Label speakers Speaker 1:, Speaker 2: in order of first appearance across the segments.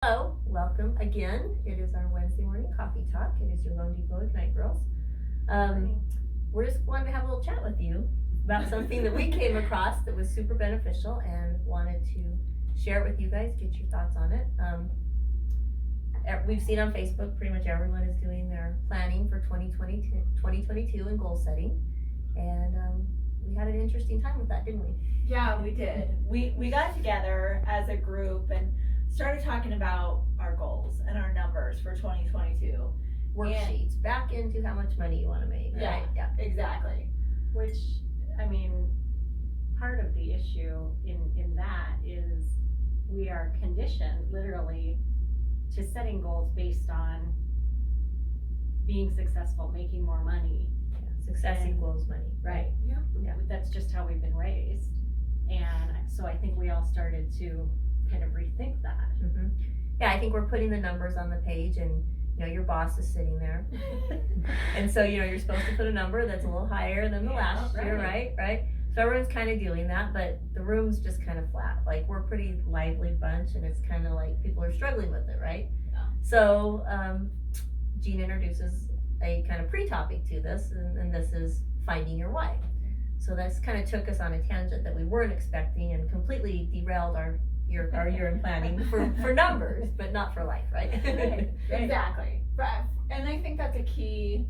Speaker 1: Hello, welcome again. It is our Wednesday morning coffee talk. It is your Lone Depot Ignite girls. We're just wanting to have a little chat with you about something that we came across that was super beneficial and wanted to share it with you guys, get your thoughts on it. We've seen on Facebook pretty much everyone is doing their planning for 2022 and goal setting, and we had an interesting time with that, didn't we?
Speaker 2: Yeah, we did. We got together as a group and started talking about our goals and our numbers for 2022.
Speaker 1: Worksheets, back into how much money you want to make, right?
Speaker 2: Yeah, exactly.
Speaker 3: Which, I mean, part of the issue in that is we are conditioned literally to setting goals based on being successful, making more money.
Speaker 1: Success
Speaker 3: And-
Speaker 1: equals money.
Speaker 3: Right.
Speaker 1: Yeah.
Speaker 3: That's just how we've been raised. And so I think we all started to kind of rethink that.
Speaker 1: Mm-hmm. Yeah, I think we're putting the numbers on the page, and your boss is sitting there, and so you're supposed to put a number that's a little higher than the last year, right? So everyone's kind of doing that, but the room's just kind of flat. Like, we're a pretty lively bunch, and it's kind of like people are struggling with it, right?
Speaker 2: Yeah.
Speaker 1: So Jean introduces a kind of pre-topic to this, and this is finding your why. So that's kind of took us on a tangent that we weren't expecting and completely derailed our year in planning for numbers, but not for life, right?
Speaker 3: Right.
Speaker 2: Exactly. And I think that's a key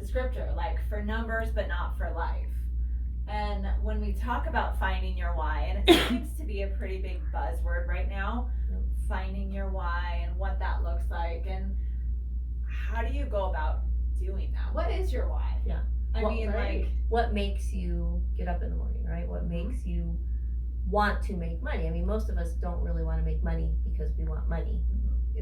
Speaker 2: descriptor, like for numbers, but not for life. And when we talk about finding your why, and it seems to be a pretty big buzzword right now,
Speaker 1: Yep.
Speaker 2: finding your why and what that looks like, and how do you go about doing that? What is your why?
Speaker 1: Yeah.
Speaker 2: I
Speaker 1: Well,
Speaker 2: mean,
Speaker 3: right.
Speaker 2: like,
Speaker 1: What makes you get up in the morning, right? What makes you want to make money? I mean, most of us don't really want to make money because we want money.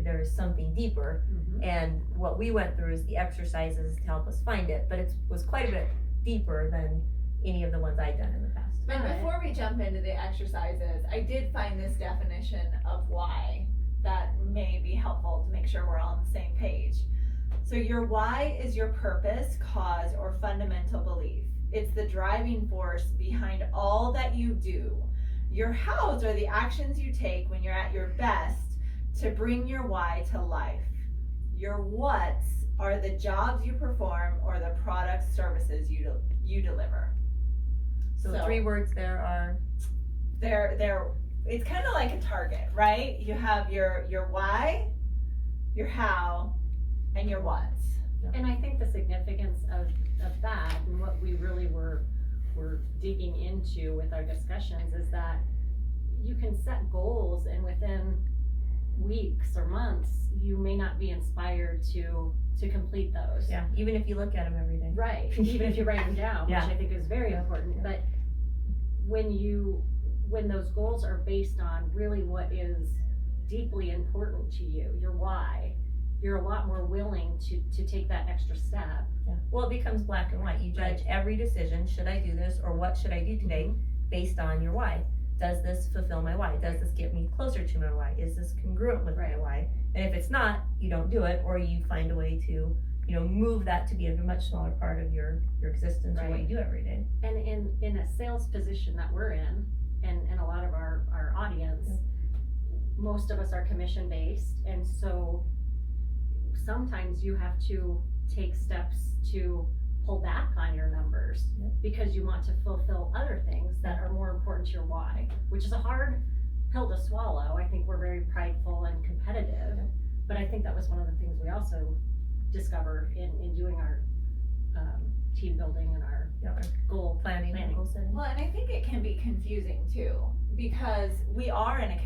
Speaker 1: There is something deeper, and what we went through is the exercises to help us find it, but it was quite a bit deeper than any of the ones I'd done in the past.
Speaker 2: but
Speaker 3: Right.
Speaker 2: before we jump into the exercises, I did find this definition of why that may be helpful to make sure we're all on the same page. So your why is your purpose, cause, or fundamental belief. It's the driving force behind all that you do. Your hows are the actions you take when you're at your best to bring your why to life. Your whats are the jobs you perform or the products, services you deliver.
Speaker 1: So
Speaker 2: So-
Speaker 1: 3 words there are
Speaker 2: It's kind of like a target, right? You have your why, your how, and your what's.
Speaker 3: And I think the significance of that and what we really were digging into with our discussions is that you can set goals and within weeks or months, you may not be inspired to complete those.
Speaker 1: even if you look at them every day.
Speaker 3: Right, even if you write them down, which
Speaker 1: Yeah.
Speaker 3: I think is very
Speaker 1: Yeah.
Speaker 3: important,
Speaker 1: Yeah.
Speaker 3: but when those goals are based on really what is deeply important to you, your why, you're a lot more willing to take that extra step.
Speaker 1: Yeah. Well, it becomes black and white. You judge every decision, should I do this or what should I do today, based on your why. Does this fulfill my why? Does this get me closer to my why? Is this congruent with my why? And if it's not, you don't do it, or you find a way to, move that to be a much smaller part of your existence or what you do every day.
Speaker 3: And in a sales position that we're in, and a lot of our audience, most of us are commission based, and so sometimes you have to take steps to pull back on your numbers because you want to fulfill other things that are more important to your why, which is a hard pill to swallow. I think we're very prideful and competitive, but I think that was one of the things we also discovered in doing our team building and our
Speaker 1: Our
Speaker 3: goal
Speaker 1: planning. Goal setting.
Speaker 2: Well, and I think it can be confusing too, because we are in a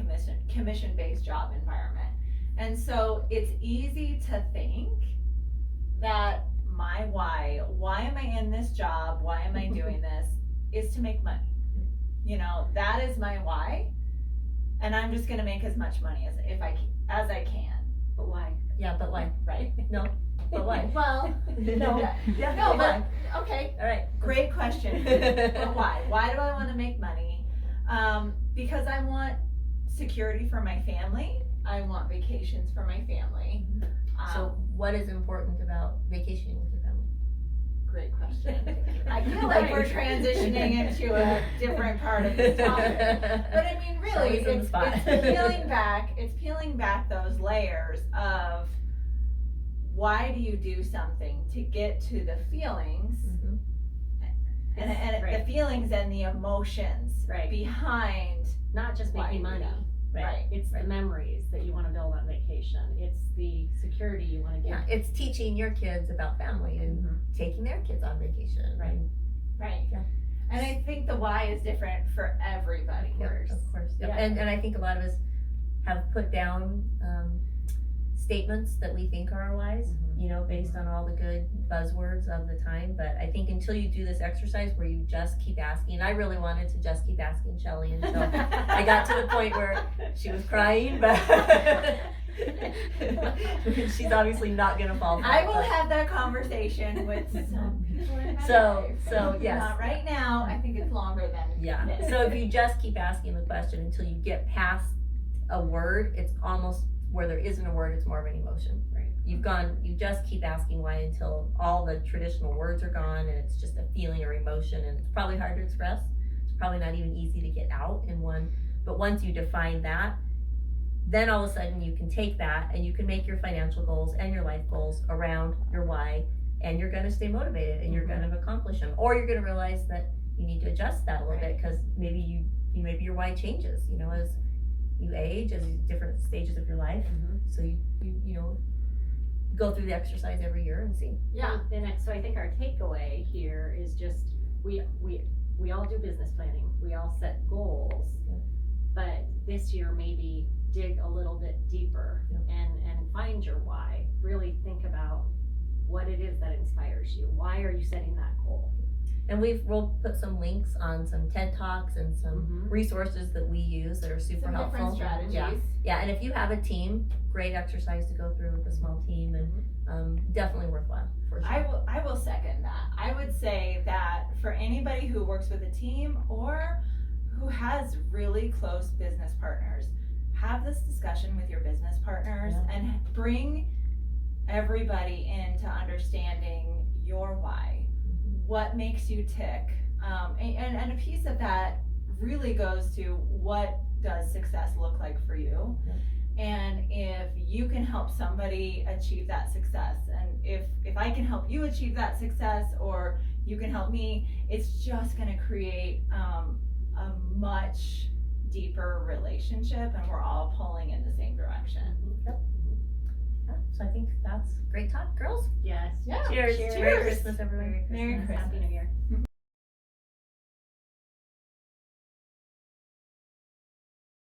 Speaker 2: commission-based job environment. And so it's easy to think that my why am I in this job? Why am I doing this? Is to make money. That is my why. And I'm just gonna make as much money as I can.
Speaker 3: But why?
Speaker 1: Yeah, but why?
Speaker 2: Right?
Speaker 1: No, but why?
Speaker 2: Well,
Speaker 1: No.
Speaker 2: yeah,
Speaker 1: No,
Speaker 2: no, but okay.
Speaker 1: All right.
Speaker 2: Great question. But why? Why do I want to make money? Because I want security for my family. I want vacations for my family.
Speaker 1: So what is important about vacationing with your family?
Speaker 2: great question. I feel like we're transitioning into a different part of the topic. But I mean, really,
Speaker 1: Always on the
Speaker 2: it's
Speaker 1: spot.
Speaker 2: peeling back those layers of why do you do something to get to the feelings
Speaker 1: Mhm.
Speaker 2: and
Speaker 3: Right.
Speaker 2: the feelings and the emotions
Speaker 3: Right.
Speaker 2: behind
Speaker 3: Not just
Speaker 2: why
Speaker 3: making
Speaker 2: you do
Speaker 3: money.
Speaker 2: that. Right.
Speaker 3: It's
Speaker 1: Right.
Speaker 3: the memories that you wanna build on vacation. It's the security you wanna give.
Speaker 1: Yeah, it's teaching your kids about family and
Speaker 3: Mhm.
Speaker 1: taking their kids on vacation.
Speaker 3: Right.
Speaker 2: Right.
Speaker 1: Yeah.
Speaker 2: And I think the why is different for everybody.
Speaker 1: Yeah, of course. Yep.
Speaker 3: Yeah.
Speaker 1: And I think a lot of us have put down statements that we think are our whys,
Speaker 3: Mhm.
Speaker 1: you know, based on all the good buzzwords of the time. But I think until you do this exercise where you just keep asking, and I really wanted to just keep asking Shelley until I got to the point where she was crying, but she's obviously not gonna fall for it.
Speaker 2: I will
Speaker 1: but-
Speaker 2: have that conversation with some people in my
Speaker 1: So-
Speaker 2: life.
Speaker 1: so, yes.
Speaker 2: Not right now. I think it's longer than
Speaker 1: Yeah,
Speaker 2: this.
Speaker 1: so if you just keep asking the question until you get past a word, it's almost where there isn't a word, it's more of an emotion.
Speaker 3: Right.
Speaker 1: You just keep asking why until all the traditional words are gone and it's just a feeling or emotion, and it's probably hard to express. It's probably not even easy to get out in one, but once you define that, then all of a sudden you can take that and you can make your financial goals and your life goals around your why, and you're gonna stay motivated and you're gonna accomplish them. Or you're gonna realize that you need to adjust that a little bit, because maybe maybe your why changes, you know, as you age, as different stages of your life.
Speaker 3: Mhm.
Speaker 1: So you know, go through the exercise every year and see.
Speaker 2: Yeah.
Speaker 3: So I think our takeaway here is just, we all do business planning, we all set goals.
Speaker 1: Yeah.
Speaker 3: But this year, maybe dig a little bit deeper
Speaker 1: Yeah.
Speaker 3: and find your why. Really think about what it is that inspires you. Why are you setting that goal?
Speaker 1: And we'll put some links on some TED Talks and some resources that we use that are super
Speaker 2: Some
Speaker 1: helpful.
Speaker 2: different strategies.
Speaker 1: Yeah, and if you have a team, great exercise to go through with a small team, and definitely worthwhile for sure.
Speaker 2: I will second that. I would say that for anybody who works with a team or who has really close business partners, have this discussion with your business partners and bring everybody into understanding your why. What makes you tick? And a piece of that really goes to what does success look like for you?
Speaker 1: Yeah.
Speaker 2: And if you can help somebody achieve that success, and if I can help you achieve that success, or you can help me, it's just gonna create a much deeper relationship, and we're all pulling in the same direction.
Speaker 1: Yep. Yeah, so I think that's great talk, girls.
Speaker 3: Yes.
Speaker 2: Yeah.
Speaker 1: Cheers.
Speaker 2: Cheers.
Speaker 1: Merry Christmas, everyone.
Speaker 3: Merry
Speaker 2: Merry
Speaker 3: Christmas. Happy New Year.